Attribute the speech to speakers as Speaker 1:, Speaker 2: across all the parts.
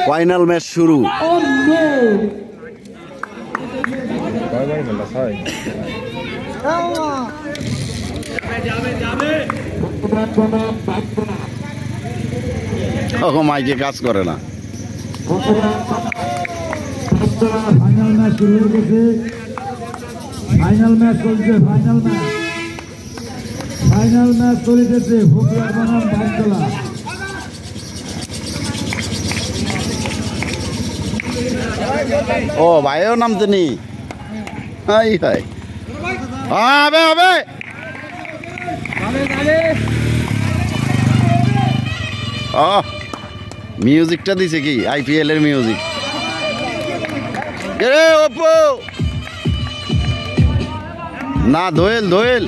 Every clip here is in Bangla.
Speaker 1: ফাইনাল ম্যাচ শুরু। মাইকে কাজ করে না।
Speaker 2: ফাইনাল ম্যাচ শুরু হয়ে গেছে। ফাইনাল ম্যাচ চলছে। ফাইনাল ম্যাচ চলিতেছে। ফকিরার বনাম বাগতলা।
Speaker 1: ও ভাইও নামতে নি। হাই হাই হবে হবে। মিউজিকটা দিছে কি আইপিএল এর মিউজিক। না দোয়েল দোয়েল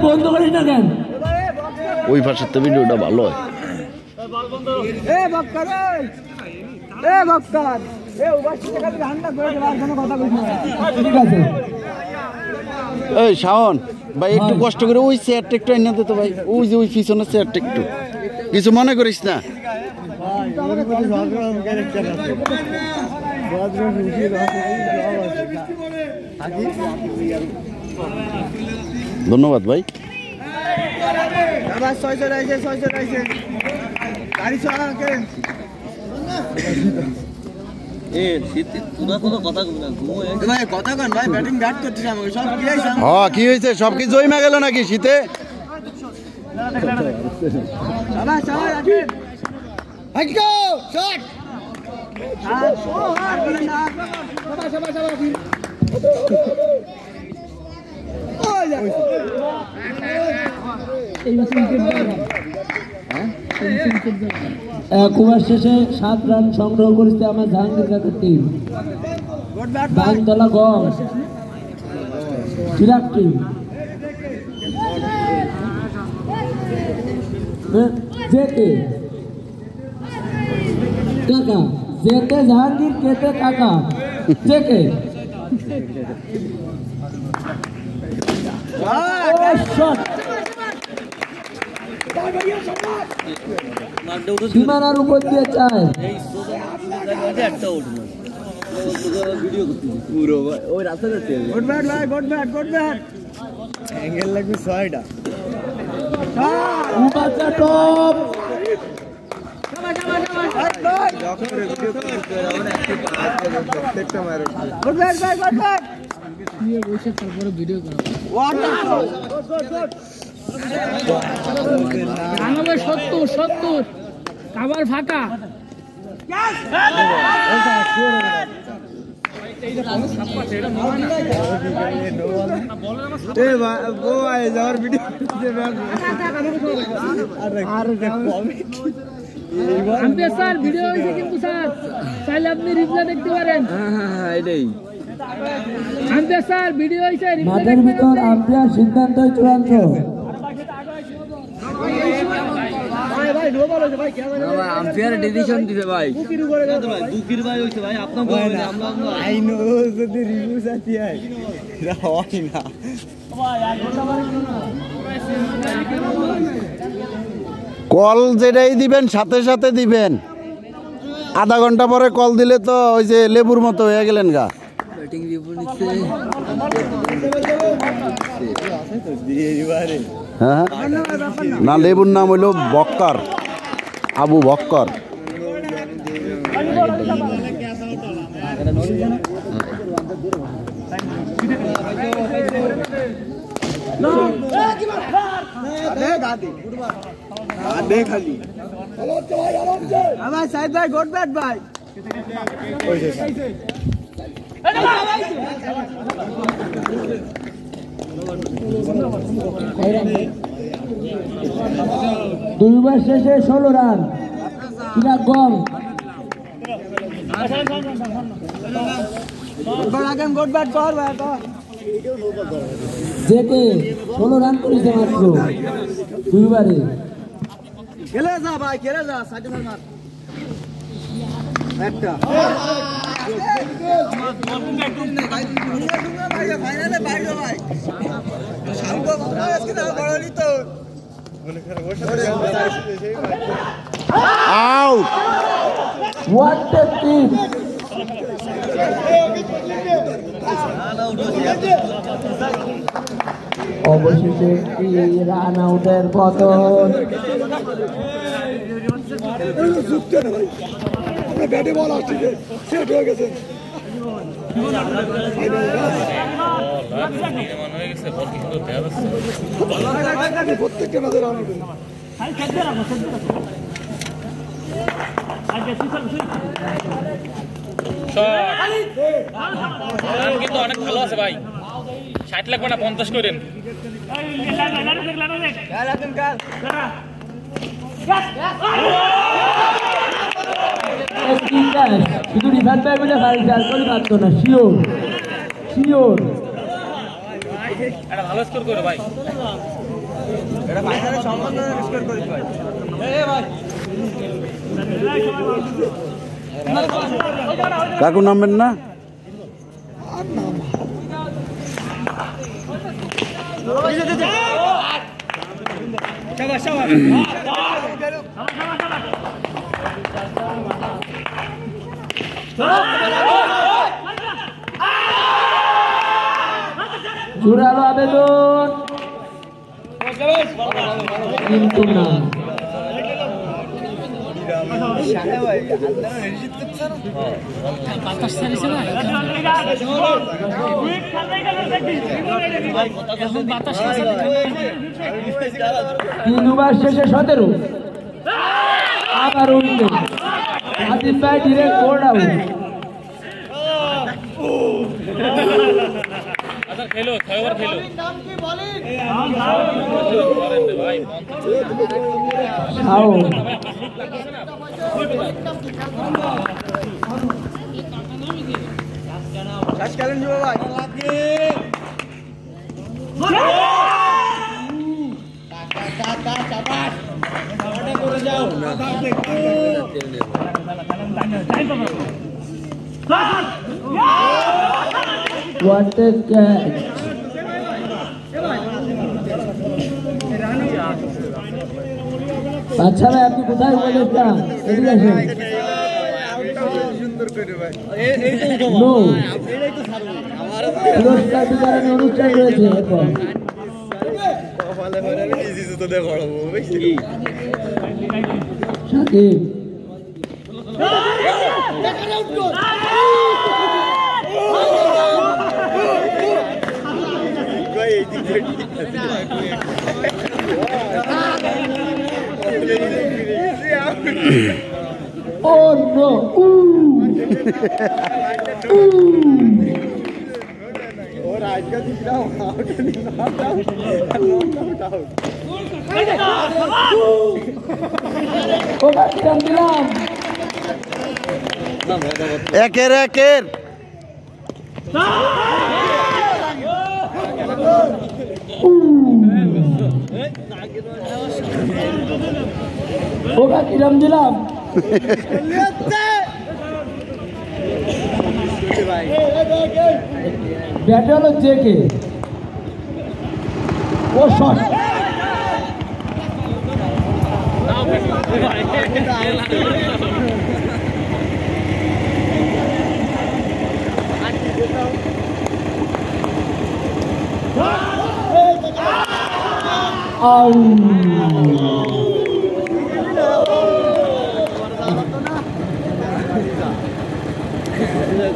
Speaker 2: বন্ধ করিস না কেন?
Speaker 1: ওই পাশের তো ভিডিওটা ভালো হয়। এই শাওন ভাই একটু কষ্ট করে ওই চেয়ারটা একটু এনে দে তো ভাই। ওই যে ওই পিছনের চেয়ারটা একটু কিছু মনে করিস না। ধন্যবাদ ভাই। কি হয়েছে? সব কি জমে গেল নাকি শীতে?
Speaker 2: কুমার শেষে 7 রান সংগ্রহ করেছে আমার জাহাঙ্গীর কাকার টিম। বাগতলা গম চিরাগ টিম। জেতে কাকা, জেতে জাহাঙ্গীর, কেতে কাকা, জেকে সীমানার উপর দিয়ে চায়।
Speaker 3: আবার ফাঁকা স্যার ভিডিও হয়েছে কিন্তু স্যার চাইলে আপনি রিপ্লাই দেখতে পারেন। স্যার ভিডিও হয়েছে
Speaker 2: মাঠের ভিতর আম্পায়ার সিদ্ধান্ত চূড়ান্ত।
Speaker 3: আম্পায়ার ডিসিশন দিবে ভাই। বুকির ভাই হইছে ভাই আপনার বলেন আমরা আইনো যদি রিভিউ চাইতে হয় এটা হয় না
Speaker 1: কল যেটাই দিবেন সাথে সাথে দিবেন। আধা ঘন্টা পরে কল দিলে তো ওই যে লেবুর মতো হয়ে গেলেন গা।
Speaker 3: ব্যাটিং রিপোর্ট নিচ্ছে
Speaker 1: হ্যাঁ না, লেবুর নাম হইল বক্কর, আবু বক্কর।
Speaker 2: দুইবার শেষে 16 রান। চিরাগ গম যেতে 16 রান করেছে মাত্র দুইবারে।
Speaker 1: Out
Speaker 2: What a team! অবশেষে একটি রান আউটের পতন।
Speaker 4: প্রত্যেকটা ম্যাচে রান উঠে
Speaker 5: কিন্তু অনেক ভালো আছে ভাই 60 লাগবে না 50 করেন
Speaker 2: শুধু রিভার ব্যাগ বলে ভাই চাল করে পারতো না শিওর শিওর
Speaker 5: একটা ভালো স্কোর করে ভাই
Speaker 3: এটা ফাইনালে সম্বন্ধ স্কোর করিস ভাই
Speaker 1: কাকু নামবেন না
Speaker 2: জোরালো আবেদন কিন্তু না তিন ওভার শেষে 17 আবার উইকেট হাতিম ভাই ডিরেক্ট বোর্ড আউট
Speaker 5: আচ্ছা খেলো 6 ওভার খেলো ভাই
Speaker 2: আও
Speaker 3: শেষ খেলেন যুব ভাই
Speaker 2: What a catch! আচ্ছা ভাই আপনি কোথায় বলেছেন এদিকে আসেন নো পুরস্কার বিতরণী অনুষ্ঠান রয়েছে এখন সাকিব Oh no!
Speaker 1: একের একের
Speaker 2: ওটা কিরম দিলাম ব্যাটে হলো জেকে ও শট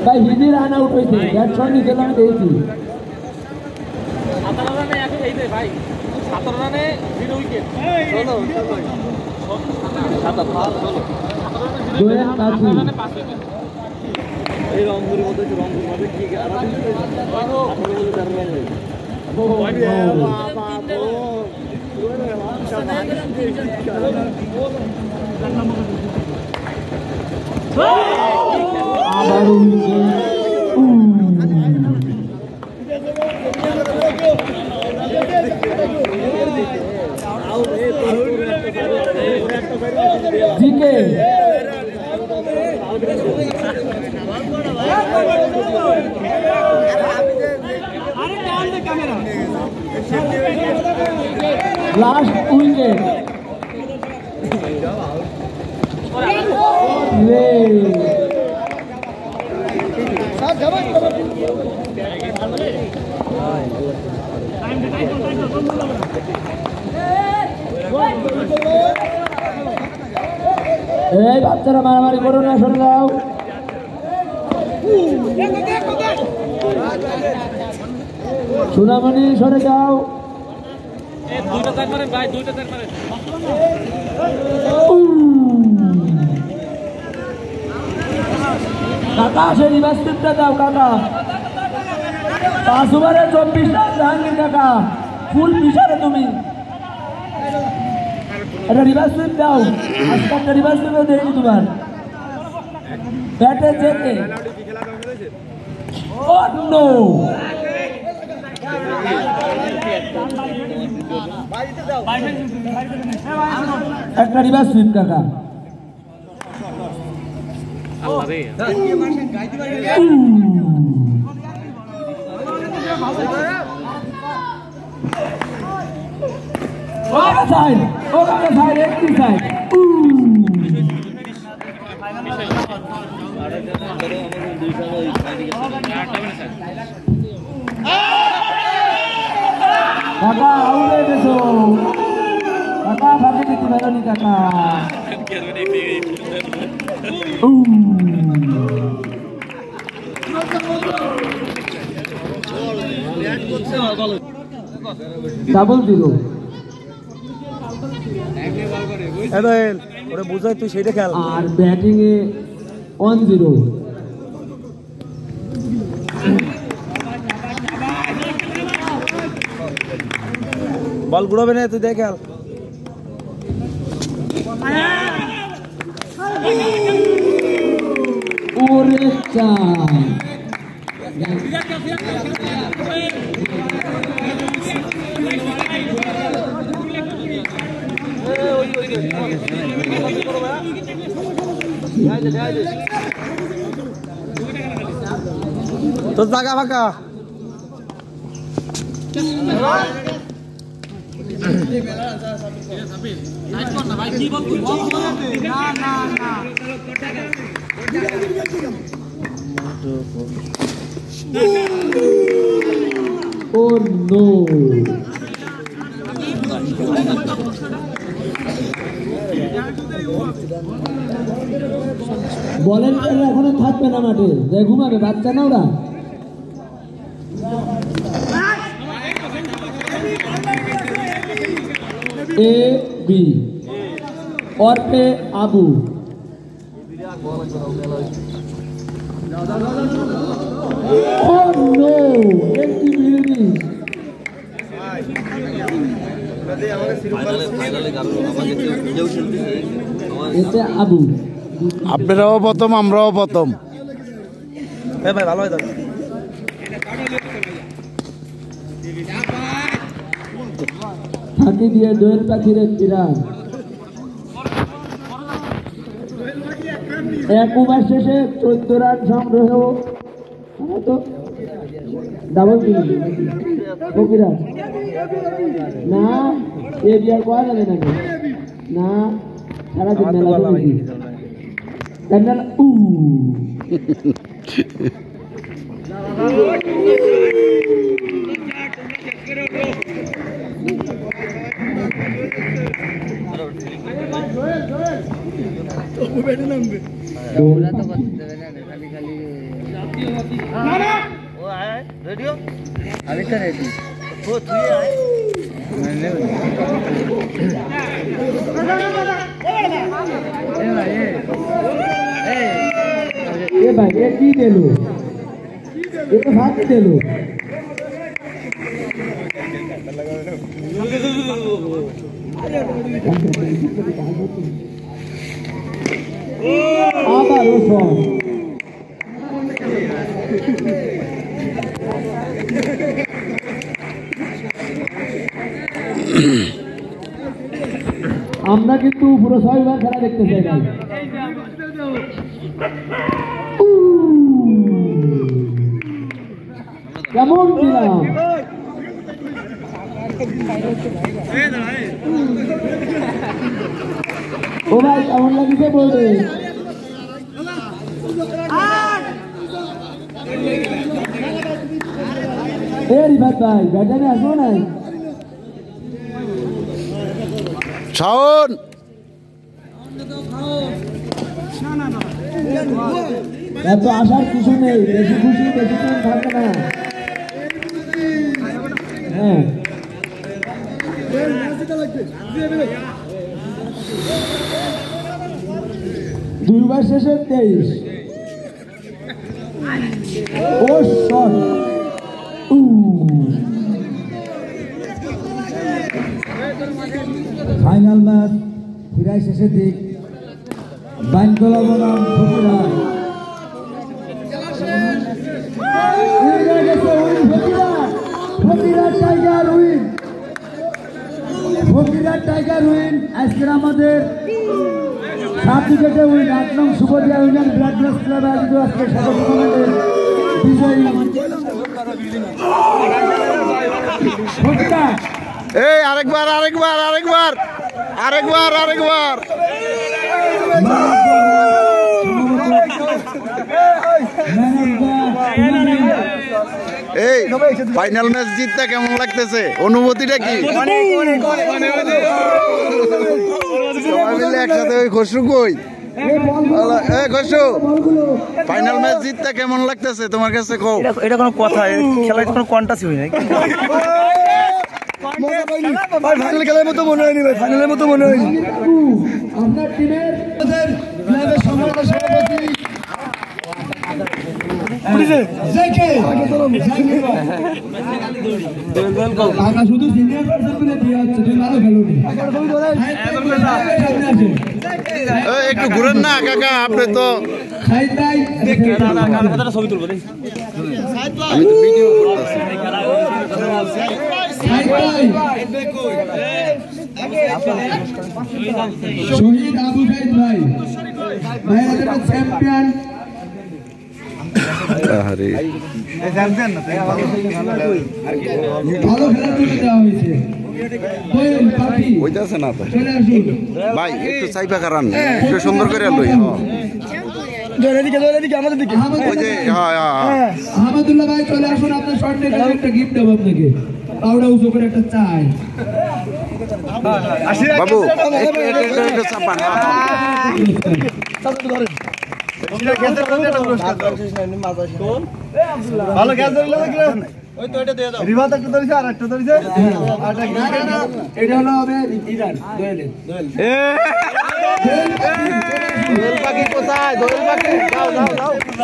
Speaker 2: ভাই হিদি রান আউট হয়েছে ব্যাটসম্যান নিচে আমি দেখেছি
Speaker 5: 17 রানে এখন এই ভাই 17 রানে 0 উইকেট 16
Speaker 2: দোয়েল কাজী
Speaker 3: এই রংপুরের মধ্যে রংপুর মাঠে কি
Speaker 2: আবার জিকে লাস্ট উইকেট এই বাচ্চারা মারামারি করো না, সরে যাও। সোনামণি সরে যাও।
Speaker 5: দুইটা চার মারেন ভাই, দুইটা চার মারেন।
Speaker 2: কাকা সে রিভার্স টিপটা দাও কাকা। 5 ওভারে 24 রান জাহাঙ্গীর কাকা, ফুল পিছারে তুমি। এটা রিভার্স টিপ দাও, আজকে একটা রিভার্স টিপও দেয়নি তোমার ব্যাটে যেতে। ও নো, একটা রিভার্স টিপ কাকা।
Speaker 5: আল্লাহ রে,
Speaker 2: সাইড ও কাকা সাইড, একটি সাইড। কাকা আউট হয়ে গেছো কাকা, ভাগে দিতে পারোনি কাকা। ডাবল দিল।
Speaker 3: ওরে বুঝাই তুই সেটা খেল।
Speaker 2: আর ব্যাটিং এ 1-0।
Speaker 3: বল ঘুরাবে না, তুই দেখে খেল।
Speaker 2: ওরে চাই
Speaker 3: তোর জায়গা ফাঁকা।
Speaker 2: Oh no! বলেন এখনো থাকবে না মাঠে, যে ঘুমাবে বাচ্চা না ওরা। এ বি और पे Abu. Oh no! Empty building. এটা আবু।
Speaker 1: আপনারাও প্রথম, আমরাও প্রথম।
Speaker 3: ভাই ভালো হয় দাদা।
Speaker 2: ফাঁকি দিয়ে দোয়েল পাখির একটি রান। এক ওভার শেষে 14 রান সংগ্রহ। তো ডাবল ফকিরা না, এ বিয়ার করা যাবে নাকি না, সারাদিন মেলা
Speaker 3: রেডিও আরেকটা রেডি ও তুই আয় মানে
Speaker 2: এ ভাই এ কি দিলো, এ তো ভাত দিলো। আবার ওসব আমরা কিন্তু পুরো 6 বার খেলা দেখতে চাই না। কেমন দিলাম ও ভাই কেমন লাগিছে বলতে রিফাত ভাই গার্ডেনে আসবো নাই
Speaker 1: শাওন
Speaker 2: এত আসার কিছু নেই বেশি খুশি বেশি থাকবে না হ্যাঁ দুইবার শেষে 23 ও শট ফাইনাল ম্যাচ ফিরাই শেষের দিক বাইনকলা বনাম ফকিরা টাইগার উইন আজকের আমাদের 7 উইকেটে উইন 8 নং Subdia union blood glass club আয়োজিত আজকের সাদা টুর্নামেন্টের বিজয়ী ফকিরা
Speaker 1: এই আরেকবার এই ফাইনাল ম্যাচ জিততে কেমন লাগতেছে অনুভূতিটা কি সবাই মিলে একসাথে ওই খসরু কই খসরু ফাইনাল ম্যাচ জিততে কেমন লাগতেছে তোমার কাছে কও
Speaker 3: এটা কোনো কথা খেলায় কোনো কন্টাসি হয় নাই ফাইনাল খেলার মতো মনে হয়নি ভাই ফাইনালের মতো মনে হয়নি
Speaker 2: আপনার টিমের ক্লাবের সম্মানিত সভাপতি শুধু সিনিয়র পার্সন দিয়ে হচ্ছে তুমি ভালো খেলোনি
Speaker 1: একটু ঘুরেন না কাকা আপনি তো
Speaker 5: ছবি তুলবো
Speaker 1: আমি তো ভিডিও করতেছি
Speaker 2: শহীদ আবু সাইদ ভাই ভাইয়ের চ্যাম্পিয়ন
Speaker 1: আরে
Speaker 2: ভালো খেলার জন্য দেওয়া হয়েছে
Speaker 1: ওইটাছে না ভাই একটু চাইপা কারান একটু সুন্দর করে লই
Speaker 3: আমাদের দিকে
Speaker 1: ওই যে
Speaker 2: আহমদুল্লাহ ভাই চলে আসুন আপনার শর্ট নেট একটা গিফট দেবো আপনাকে পাউডার উঁচু করে একটা চাই
Speaker 1: বাবু একটু চাপান
Speaker 3: ভালো গ্যাস ধরলে ওই তো এটা দিয়ে দাও রিভাত একটা ধরেছে আর একটা ধরেছে
Speaker 2: এটা হলো হবে ইরান দোয়েল
Speaker 1: পাখি কোথায় দোয়েল পাখি দাও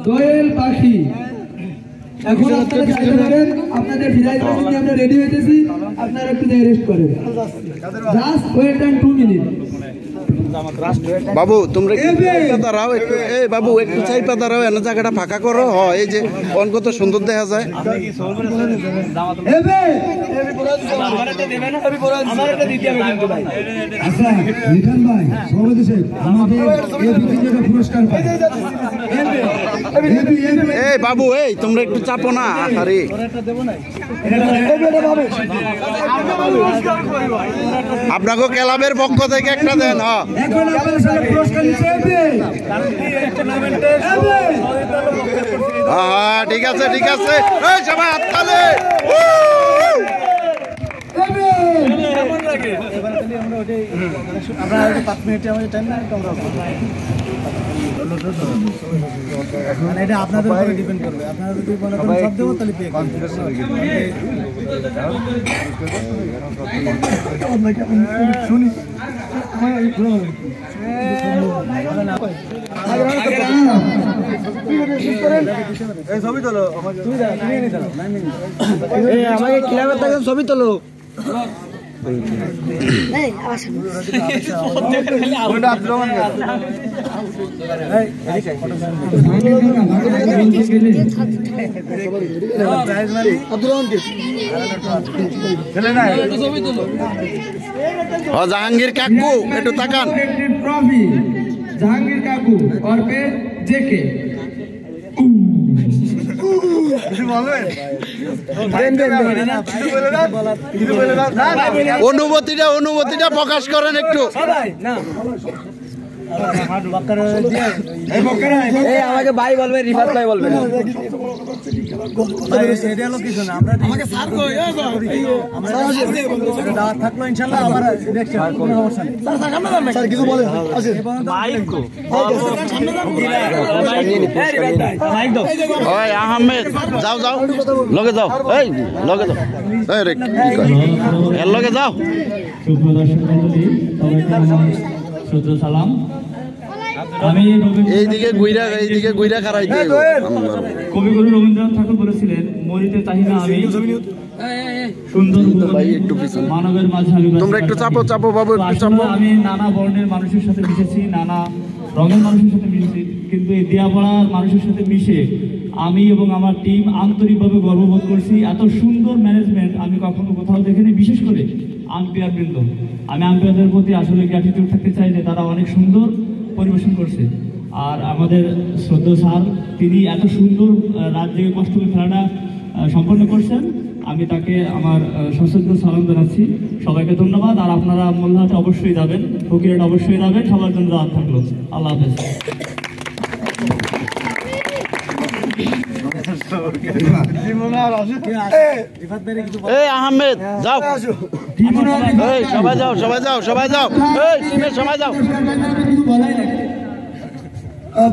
Speaker 2: দোয়েল পাখি এখন আপনারা চাইতে পারেন আপনাদের বিদায় নিয়ে আমরা রেডি হইতেছি আপনারা একটু রেস্ট করেন জাস্ট ওয়েট এন্ড 2 মিনিট
Speaker 1: বাবু তোমরা একটু দাঁড়াও একটু এই বাবু একটু চাইপা দাঁড়াও এনে জায়গাটা ফাঁকা করো এই যে কোন কত সুন্দর দেখা যায়
Speaker 2: আচ্ছা লিটন ভাই সভাপতি সাহেব আমাদের এই বিজয়ীরা পুরস্কার পায়
Speaker 1: এই বাবু এই তোমরা একটু চাপো না আরে আপনাকে ক্লাবের পক্ষ থেকে একটা দেন
Speaker 2: এখন আপনাদের সাথে পুরস্কার নিচ্ছে
Speaker 1: ঠিক আছে এই সবাই হাততালি
Speaker 3: আমরা 5 মিনিটে আমাদের টাইম না মানে এটা আপনাদের উপরে ডিপেন্ড করবে আপনারা যদি মনে করেন সব দেবো তাহলে পে করবেন শুনি ছবি তোলো আমাকে ক্লাবের থেকে ছবি তোলো
Speaker 1: জাহাঙ্গীর কাকু একটু তাকান
Speaker 2: জাহাঙ্গীর কাকু ওরফে জেকে।
Speaker 1: অনুভূতিটা প্রকাশ করেন একটু।
Speaker 3: আমাকে ভাই বলবে, রিফাত ভাই বলবে। থাকলো ইনশাল্লাহ আবার কিছু বলে
Speaker 1: আহমেদ যাও যাও লগে যাও, এই লগে যাও, এর লগে যাও।
Speaker 4: সালাম। আমি
Speaker 1: এইদিকে গুইরা খারাইতে
Speaker 4: কবিগুরু রবীন্দ্রনাথ ঠাকুর বলেছিলেন, মরিতে চাহি না আমি সুন্দর মানবের মাঝে আমি।
Speaker 1: তোমরা একটু চাপো বাবু, একটু চাপো।
Speaker 4: আমি নানা বর্ণের মানুষের সাথে মিশেছি, নানা রঙের মানুষের সাথে মিশেছি, কিন্তু এই দিয়াপাড়ার মানুষের সাথে মিশে আমি এবং আমার টিম আন্তরিকভাবে গর্ববোধ করছি। এত সুন্দর ম্যানেজমেন্ট আমি কখনো কোথাও দেখিনি। বিশেষ করে আম্পায়ার বৃন্দ, আমি আম্পায়ারদের প্রতি আসলে গ্র্যাটিটিউড থাকতে চাই যে তারা অনেক সুন্দর পরিবেশন করছে। আর আমাদের শ্রদ্ধা স্যার, তিনি এত সুন্দর রাত জেগে কষ্ট করে খেলাটা সম্পন্ন করছেন। আমি তাকে আমার সশ্রদ্ধ সালাম জানাচ্ছি। সবাইকে ধন্যবাদ। আর আপনারা মোল্লাহাটে অবশ্যই যাবেন, ফকিরহাটে অবশ্যই যাবেন। সবার জন্য রাত থাকলো। আল্লাহ হাফেজ।
Speaker 1: আহমেদ যাও, সবাই যাও, সবাই যাও, সবাই যাও, সবাই যাও।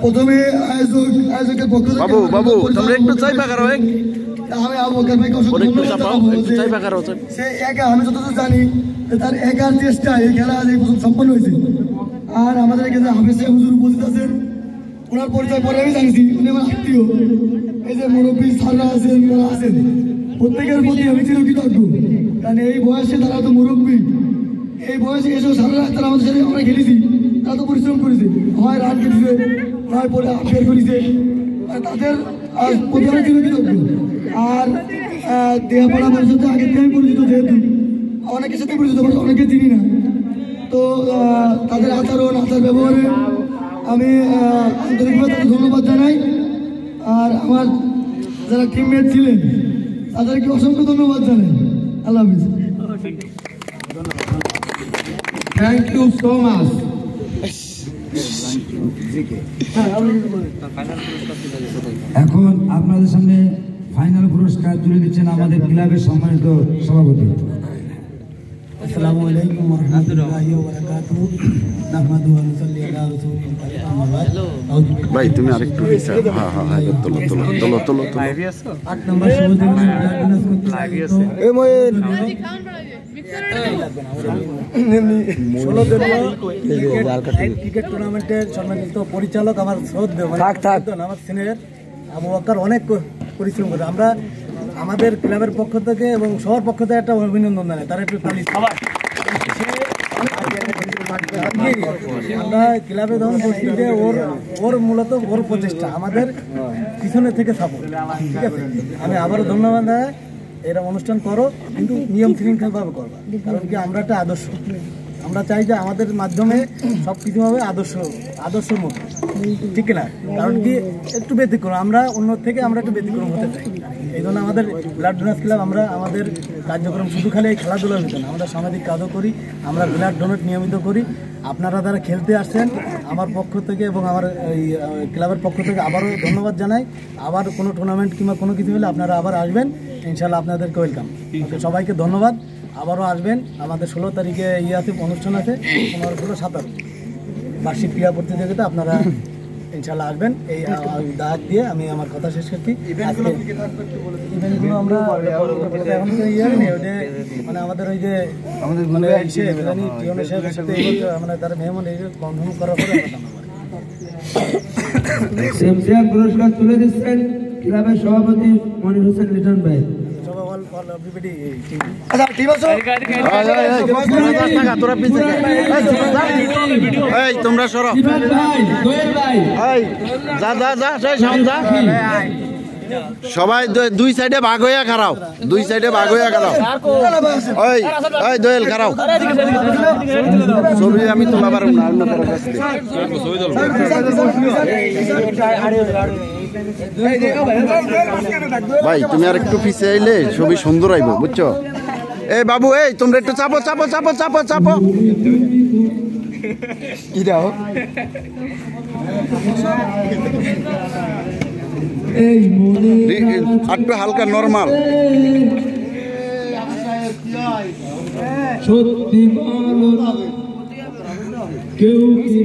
Speaker 2: প্রথমে আয়োজকের পক্ষ থেকে
Speaker 1: বাবু তোমরা একটু চাইবা কারো,
Speaker 2: আমি আবু বকর ভাইকে অসংখ্য ধন্যবাদ। সে একা, আমি যতদূর জানি তার একার চেষ্টা এই খেলা আজ এই প্রথম সম্পন্ন হয়েছে। আর আমাদের এখানে হাফেজ সাহেব হুজুর উপস্থিত আছেন, ওনার পরিচয় পরে আমি জানিছি, উনি আমার আত্মীয়। এই যে মুরব্বী স্যাররা আছেন, ওনারা আছেন, প্রত্যেকের প্রতি আমি চিরকৃতজ্ঞ। কারণ এই বয়সে তারা তো মুরব্বী, এই বয়সে এসেও সারা তারা আমাদের সাথে আমরা খেলেছি, তারা তো পরিশ্রম করেছে, হয় রান খেলেছে, হয় পরে আম্পায়ার করেছে। তাদের প্রতি আমি চিরকৃতজ্ঞ। আর দেহাপাড়া মানুষের সাথে আগের থেকে আমি পরিচিত, যেহেতু অনেকের সাথে পরিচিত, অনেকে চিনি না। তো তাদের আচরণ, আচার ব্যবহারে আমি আন্তরিকভাবে তাদের ধন্যবাদ জানাই। আর আমার যারা টিমমেট ছিলেন তাদেরকে অসংখ্য ধন্যবাদ জানাই। আল্লাহ হাফিজ। Thank you so much.
Speaker 6: এখন আপনাদের সামনে ফাইনাল পুরস্কার তুলে দিচ্ছেন আমাদের ক্লাবের সম্মানিত সভাপতি।
Speaker 2: আসসালামু আলাইকুম ওয়া রাহমাতুল্লাহি ওয়া বারাকাতুহু। নাহমাদুহু ওয়া নুসাল্লি আলা রাসূলিল কারীম। আম্মা বা'দ।
Speaker 1: ভাই তুমি আরেকটু তোলো
Speaker 2: 8 নম্বর সহযোগী লাইভ আছে। এই ময়ের ক্রিকেট টুর্নামেন্টের সম্মানিত পরিচালক আমার শ্রদ্ধেয় আমার সিনিয়র আবু বকর অনেক পরিশ্রম করে। আমরা আমাদের ক্লাবের পক্ষ থেকে এবং সবার পক্ষ থেকে একটা অভিনন্দন জানাই, তার একটু তালি। আমরা ক্লাবে যখন বসছি যে ওর মূলত ওর প্রচেষ্টা আমাদের পিছনে থেকে সাপোর্ট, ঠিক আছে। আমি আবারও ধন্যবাদ দেয়। এরা অনুষ্ঠান করো, কিন্তু নিয়ম শৃঙ্খলভাবে করবা, কারণ কি আমরা একটা আদর্শ, আমরা চাই যে আমাদের মাধ্যমে সব কিছু হবে আদর্শের মতো, ঠিক না? কারণ কি একটু ব্যতিক্রম, আমরা অন্য থেকে আমরা একটু ব্যতিক্রম হতে চাই। এই জন্য আমাদের ব্লাড ডোনার্স ক্লাব, আমরা আমাদের কার্যক্রম শুধু খালি এই খেলাধুলার ভিতরে, আমরা সামাজিক কাজও করি, আমরা ব্লাড ডোনেট নিয়মিত করি। আপনারা যারা খেলতে আসছেন আমার পক্ষ থেকে এবং আমার এই ক্লাবের পক্ষ থেকে আবারও ধন্যবাদ জানাই। আবার কোনো টুর্নামেন্ট কিংবা কোনো কিছু হলে আপনারা আবার আসবেন, ইনশাল্লাহ আপনাদেরকে ওয়েলকাম। সবাইকে ধন্যবাদ। আবারও আসবেন। আমাদের 16 তারিখে আছে অনুষ্ঠান আছে, 15, 16, 17 বার্ষিক ক্রীড়া প্রতিযোগিতা, আপনারা ইনশাল্লাহ আসবেন। এই দাগ দিয়ে আমি আমার কথা শেষ করছি। ইভেন্টগুলো আমরা এখন তো মানে আমাদের ওই যে মানে মানে তারা মেহমান কনফার্ম করার পরে
Speaker 6: পুরস্কার তুলে দিচ্ছেন ক্লাবের সভাপতি মনির হোসেন লিটন ভাই।
Speaker 1: তোমরা সরো, যা সবাই দুই সাইডে ভাগ হইয়া খারাও, দুই সাইডে ভাগ হইয়া খারাও। ওই ওই দোয়েল খারাও, ছবি আমি তোলা পারব না অন্য কারো কাছ থেকে। ভাই তুমি আর একটু পিছিয়ে আইলে ছবি সুন্দর আইব, বুঝছো? এই বাবু, এই তোমরা একটু চাপো চাপো চাপো চাপো চাপো। একটু হালকা নরমাল।
Speaker 6: সত্যি কেউ কি